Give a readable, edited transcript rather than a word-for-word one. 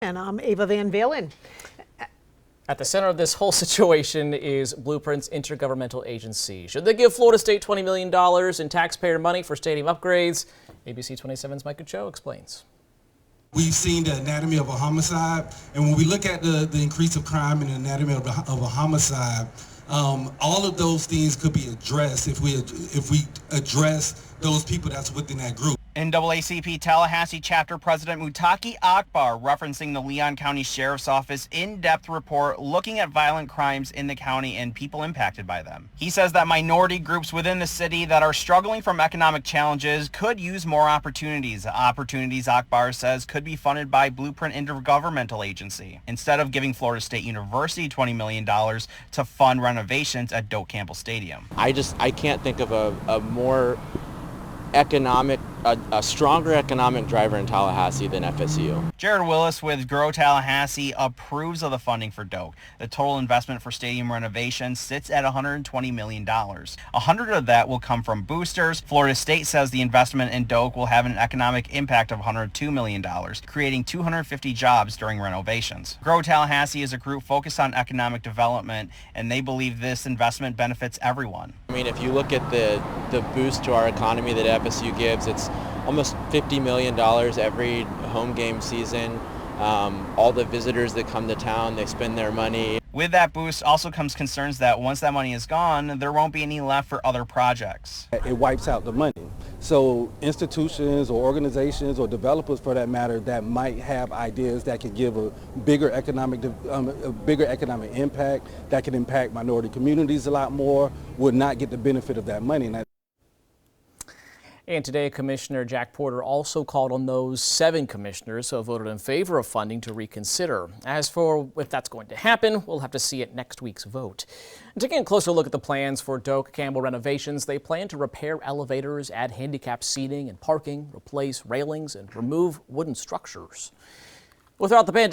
And I'm Ava Van Valen. At the center of this whole situation is Blueprint's intergovernmental agency. Should they give Florida State $20 million in taxpayer money for stadium upgrades? ABC 27's Micah Cho explains. We've seen the anatomy of a homicide, and when we look at the increase of crime and the anatomy of a homicide, all of those things could be addressed if we address those people that's within that group. NAACP Tallahassee Chapter President Mutaki Akbar referencing the Leon County Sheriff's Office in-depth report looking at violent crimes in the county and people impacted by them. He says that minority groups within the city that are struggling from economic challenges could use more opportunities. Opportunities, Akbar says, could be funded by Blueprint Intergovernmental Agency, instead of giving Florida State University $20 million to fund renovations at Doak Campbell Stadium. I can't think of a more a stronger economic driver in Tallahassee than FSU. Jared Willis with Grow Tallahassee approves of the funding for Doak. The total investment for stadium renovation sits at $120 million. $100 of that will come from boosters. Florida State says the investment in Doak will have an economic impact of $102 million, creating 250 jobs during renovations. Grow Tallahassee is a group focused on economic development, and they believe this investment benefits everyone. I mean, if you look at the boost to our economy that FSU gives, it's almost $50 million every home game season. All the visitors that come to town, they spend their money. With that boost also comes concerns that once that money is gone, there won't be any left for other projects. It wipes out the money. So institutions or organizations or developers, for that matter, that might have ideas that can give a bigger economic impact, that can impact minority communities a lot more, would not get the benefit of that money. And today, Commissioner Jack Porter also called on those 7 commissioners who voted in favor of funding to reconsider. As for if that's going to happen, we'll have to see at next week's vote. And taking a closer look at the plans for Doak Campbell renovations, they plan to repair elevators, add handicap seating and parking, replace railings, and remove wooden structures. Well, throughout the pandemic,